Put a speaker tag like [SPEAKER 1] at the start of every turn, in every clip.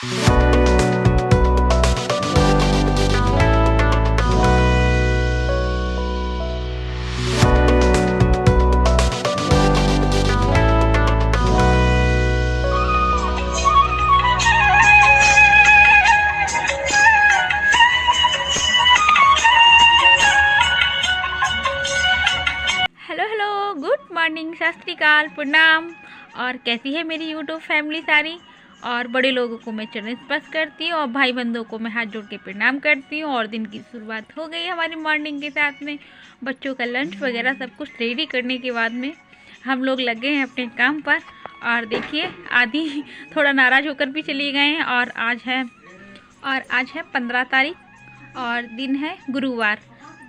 [SPEAKER 1] Good morning, सत श्री अकाल, प्रणाम। और कैसी है मेरी यूट्यूब फैमिली सारी। और बड़े लोगों को मैं चरण स्पर्श करती हूँ और भाई बंधुओं को मैं हाथ जोड़ के प्रणाम करती हूँ। और दिन की शुरुआत हो गई हमारी मॉर्निंग के साथ में। बच्चों का लंच वगैरह सब कुछ रेडी करने के बाद में हम लोग लगे हैं अपने काम पर। और देखिए आदि थोड़ा नाराज़ होकर भी चली गए हैं। और आज है 15 तारीख और दिन है गुरुवार।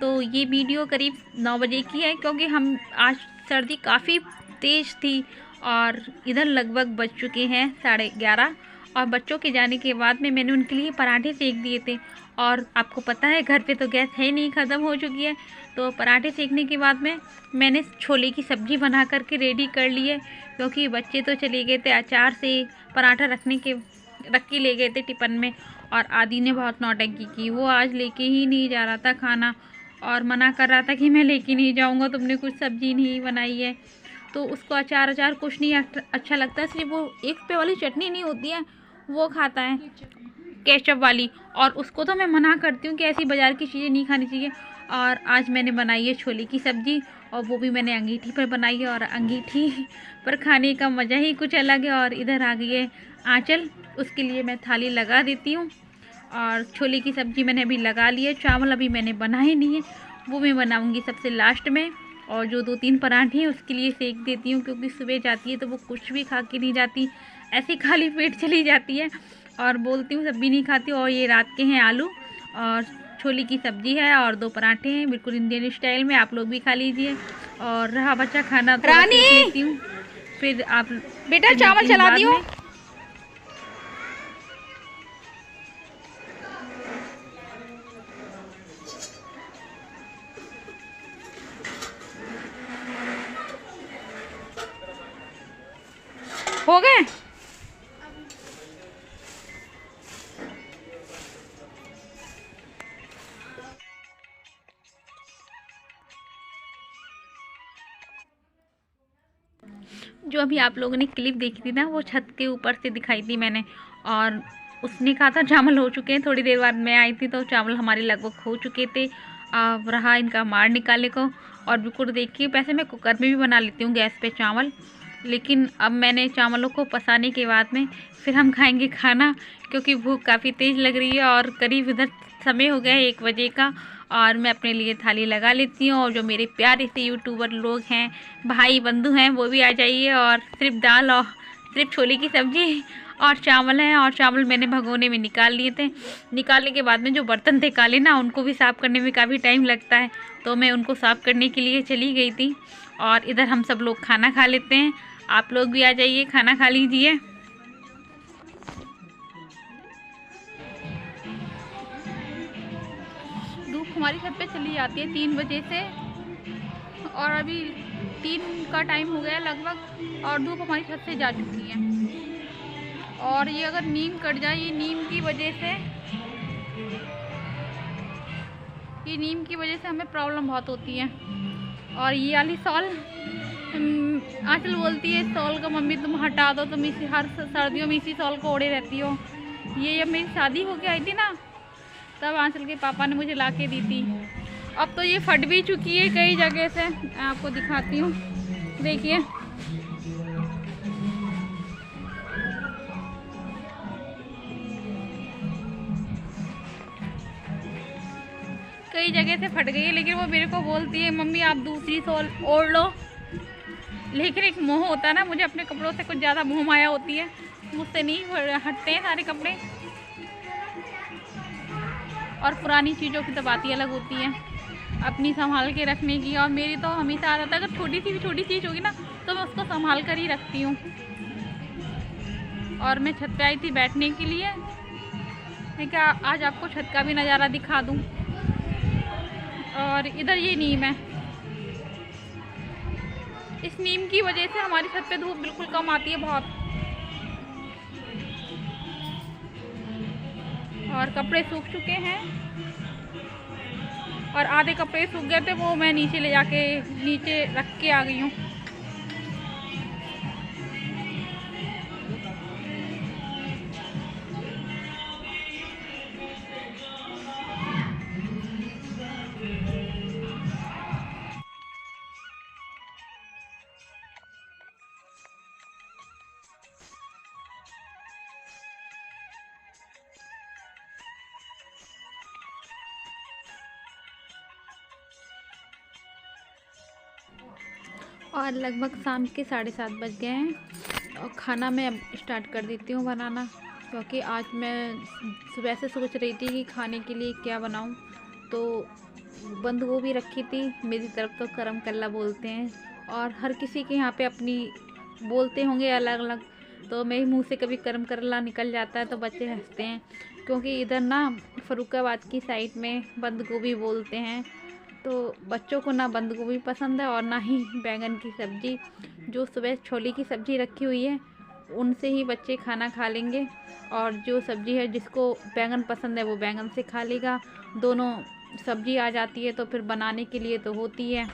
[SPEAKER 1] तो ये वीडियो करीब 9 बजे की है, क्योंकि हम आज सर्दी काफ़ी तेज़ थी और इधर लगभग बज चुके हैं 11:30। और बच्चों के जाने के बाद में मैंने उनके लिए पराठे सेक दिए थे। और आपको पता है घर पे तो गैस है नहीं, ख़त्म हो चुकी है। तो पराठे सेकने के बाद में मैंने छोले की सब्ज़ी बना करके रेडी कर ली है, क्योंकि बच्चे तो चले गए थे अचार से पराठा रख के ले गए थे टिफ़िन में। और आदि ने बहुत नौटंकी की, वो आज लेके ही नहीं जा रहा था खाना और मना कर रहा था कि मैं लेके नहीं जाऊंगा, तुमने कुछ सब्ज़ी नहीं बनाई है। तो उसको अचार कुछ नहीं अच्छा लगता, सिर्फ वो 1 रुपये वाली चटनी नहीं होती है वो खाता है, केचप वाली। और उसको तो मैं मना करती हूँ कि ऐसी बाज़ार की चीज़ें नहीं खानी चाहिए। और आज मैंने बनाई है छोले की सब्ज़ी, और वो भी मैंने अंगीठी पर बनाई है। और अंगीठी पर खाने का मज़ा ही कुछ अलग है। और इधर आ गई है आँचल, उसके लिए मैं थाली लगा देती हूँ। और छोले की सब्ज़ी मैंने अभी लगा ली है, चावल अभी मैंने बनाए नहीं है, वो मैं बनाऊँगी सबसे लास्ट में। और जो 2-3 पराठे हैं उसके लिए सेक देती हूँ, क्योंकि सुबह जाती है तो वो कुछ भी खा के नहीं जाती, ऐसे खाली पेट चली जाती है। और बोलती हूँ सब्ज़ी नहीं खाती। और ये रात के हैं आलू और छोले की सब्ज़ी है और 2 पराठे हैं, बिल्कुल इंडियन स्टाइल में, आप लोग भी खा लीजिए। और रहा बच्चा खाना तो लेती हूँ, फिर आप बेटा चावल चला दी हूँ। हो गए जो अभी आप लोगों ने क्लिप देखी थी ना, वो छत के ऊपर से दिखाई थी मैंने। और उसने कहा था चावल हो चुके हैं, थोड़ी देर बाद मैं आई थी तो चावल हमारे लगभग हो चुके थे। अब रहा इनका मार निकालने को। और बिल्कुल देखिए, वैसे मैं कुकर में भी बना लेती हूँ गैस पे चावल, लेकिन अब मैंने चावलों को पसाने के बाद में फिर हम खाएंगे खाना, क्योंकि भूख काफ़ी तेज़ लग रही है। और करीब इधर समय हो गया है 1 बजे का। और मैं अपने लिए थाली लगा लेती हूँ। और जो मेरे प्यारे से यूट्यूबर लोग हैं, भाई बंधु हैं, वो भी आ जाइए। और सिर्फ दाल और सिर्फ छोले की सब्ज़ी और चावल है। और चावल मैंने भगोने में निकाल लिए थे। निकालने के बाद में जो बर्तन थे काले ना, उनको भी साफ़ करने में काफ़ी टाइम लगता है, तो मैं उनको साफ़ करने के लिए चली गई थी। और इधर हम सब लोग खाना खा लेते हैं, आप लोग भी आ जाइए, खाना खा लीजिए। धूप हमारी छत पे चली जाती है 3 बजे से, और अभी 3 का टाइम हो गया लगभग, और धूप हमारी छत से जा चुकी है। और ये अगर नीम कट जाए, ये नीम की वजह से हमें प्रॉब्लम बहुत होती है। और ये वाली सॉल आंचल बोलती है, सॉल का मम्मी तुम हटा दो, तुम इसी हर सर्दियों में इसी सॉल को ओढ़े रहती हो। ये जब मेरी शादी होके आई थी ना, तब आंचल के पापा ने मुझे ला के दी थी। अब तो ये फट भी चुकी है कई जगह से, मैं आपको दिखाती हूँ, देखिए। कई जगह से फट गई है, लेकिन वो मेरे को बोलती है मम्मी आप दूसरी सॉल ओढ़ लो। लेकिन एक मोह होता है ना, मुझे अपने कपड़ों से कुछ ज़्यादा मोह माया होती है, मुझसे नहीं हटते हैं सारे कपड़े। और पुरानी चीज़ों की तो बात ही अलग होती है, अपनी संभाल के रखने की। और मेरी तो हमेशा आदत है, अगर छोटी चीज़ होगी ना तो मैं उसको संभाल कर ही रखती हूँ। और मैं छत पे आई थी बैठने के लिए, मैं क्या आज आपको छत का भी नज़ारा दिखा दूँ। और इधर ये नीम है, इस नीम की वजह से हमारी छत पे धूप बिल्कुल कम आती है बहुत। और कपड़े सूख चुके हैं और आधे कपड़े सूख गए थे, वो मैं नीचे ले जाके नीचे रख के आ गई हूँ। और लगभग शाम के 7:30 बज गए हैं और खाना मैं अब स्टार्ट कर देती हूँ बनाना, क्योंकि आज मैं सुबह से सोच रही थी कि खाने के लिए क्या बनाऊँ। तो बंद गोभी रखी थी, मेरी तरफ तो करम कल्ला बोलते हैं और हर किसी के यहाँ पे अपनी बोलते होंगे अलग अलग। तो मेरे मुंह से कभी करम कल्ला निकल जाता है तो बच्चे हंसते हैं, क्योंकि इधर ना फरुखाबाद की साइड में बंद गोभी बोलते हैं। तो बच्चों को ना बंद गोभी पसंद है और ना ही बैंगन की सब्ज़ी। जो सुबह छोले की सब्ज़ी रखी हुई है उनसे ही बच्चे खाना खा लेंगे, और जो सब्ज़ी है जिसको बैंगन पसंद है वो बैंगन से खा लेगा। दोनों सब्ज़ी आ जाती है तो फिर बनाने के लिए तो होती है,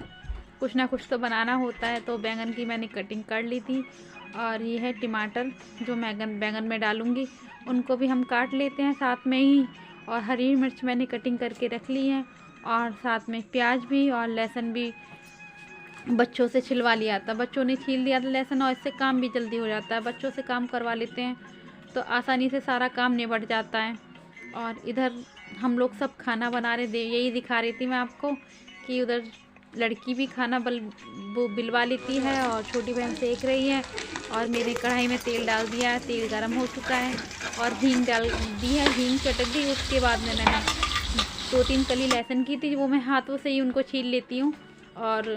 [SPEAKER 1] कुछ ना कुछ तो बनाना होता है। तो बैंगन की मैंने कटिंग कर ली थी और ये है टमाटर जो बैंगन में डालूँगी, उनको भी हम काट लेते हैं साथ में ही। और हरी मिर्च मैंने कटिंग करके रख ली है और साथ में प्याज भी और लहसुन भी बच्चों से छिलवा लिया था। बच्चों ने छील लिया था लहसुन और इससे काम भी जल्दी हो जाता है। बच्चों से काम करवा लेते हैं तो आसानी से सारा काम निपट जाता है। और इधर हम लोग सब खाना बना रहे थे, यही दिखा रही थी मैं आपको कि उधर लड़की भी खाना वो बिलवा लेती है और छोटी बहन सेक रही है। और मेरे कढ़ाई में तेल डाल दिया है, तेल गर्म हो चुका है और हींग डाल दी है, हींग चटक गई। उसके बाद में मैंने 2-3 कली लहसुन की थी, वो मैं हाथों से ही उनको छील लेती हूँ और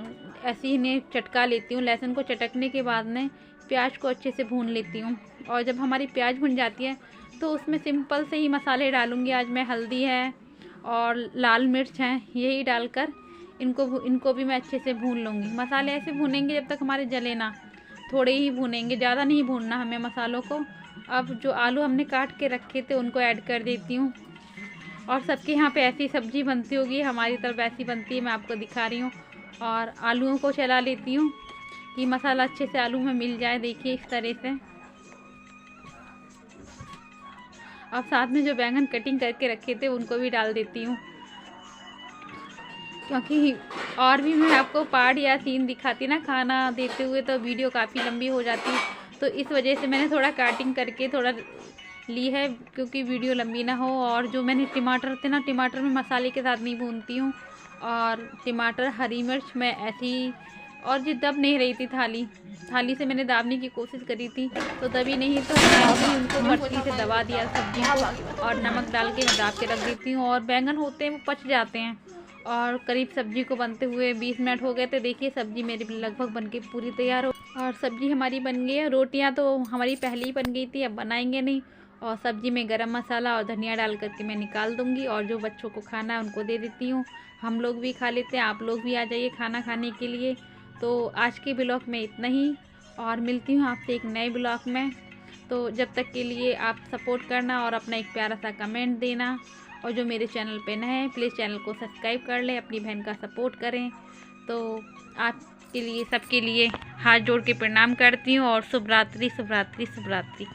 [SPEAKER 1] ऐसे ही इन्हें चटका लेती हूँ। लहसुन को चटकने के बाद में प्याज को अच्छे से भून लेती हूँ। और जब हमारी प्याज भुन जाती है तो उसमें सिंपल से ही मसाले डालूँगी। आज मैं हल्दी है और लाल मिर्च हैं, यही डालकर इनको भी मैं अच्छे से भून लूँगी। मसाले ऐसे भूनेंगे जब तक हमारे जले ना, थोड़े ही भूनेंगे, ज़्यादा नहीं भूनना हमें मसालों को। अब जो आलू हमने काट के रखे थे उनको ऐड कर देती हूँ। और सबके यहाँ पे ऐसी सब्ज़ी बनती होगी, हमारी तरफ ऐसी बनती है, मैं आपको दिखा रही हूँ। और आलूओं को चला लेती हूँ कि मसाला अच्छे से आलू में मिल जाए, देखिए इस तरह से। अब साथ में जो बैंगन कटिंग करके रखे थे उनको भी डाल देती हूँ, क्योंकि और भी मैं आपको पार्ट या सीन दिखाती ना खाना देते हुए तो वीडियो काफ़ी लंबी हो जाती, तो इस वजह से मैंने थोड़ा कटिंग करके थोड़ा ली है, क्योंकि वीडियो लंबी ना हो। और जो मैंने टमाटर थे ना, टमाटर में मसाले के साथ नहीं भूनती हूँ। और टमाटर हरी मिर्च मैं ऐसी, और जो दब नहीं रही थी थाली से मैंने दाबने की कोशिश करी थी तो दबी नहीं, तो मैं उनको मछली से दबा दिया सब्जी को और नमक डाल के दाब के रख देती हूँ। और बैंगन होते हैं वो पच जाते हैं। और करीब सब्जी को बनते हुए 20 मिनट हो गए थे। देखिए सब्जी मेरी लगभग बनके पूरी तैयार हो और सब्जी हमारी बन गई है। रोटियां तो हमारी पहले ही बन गई थी, अब बनाएंगे नहीं। और सब्जी में गरम मसाला और धनिया डाल करके मैं निकाल दूंगी और जो बच्चों को खाना है उनको दे देती हूँ। हम लोग भी खा लेते हैं, आप लोग भी आ जाइए खाना खाने के लिए। तो आज के ब्लॉग में इतना ही और मिलती हूँ आपसे एक नए ब्लॉग में। तो जब तक के लिए आप सपोर्ट करना और अपना एक प्यारा सा कमेंट देना। और जो मेरे चैनल पे नए हैं प्लीज़ चैनल को सब्सक्राइब कर लें, अपनी बहन का सपोर्ट करें। तो आपके लिए सबके लिए हाथ जोड़ के प्रणाम करती हूँ और शुभ रात्रि शुभ रात्रि शुभ रात्रि।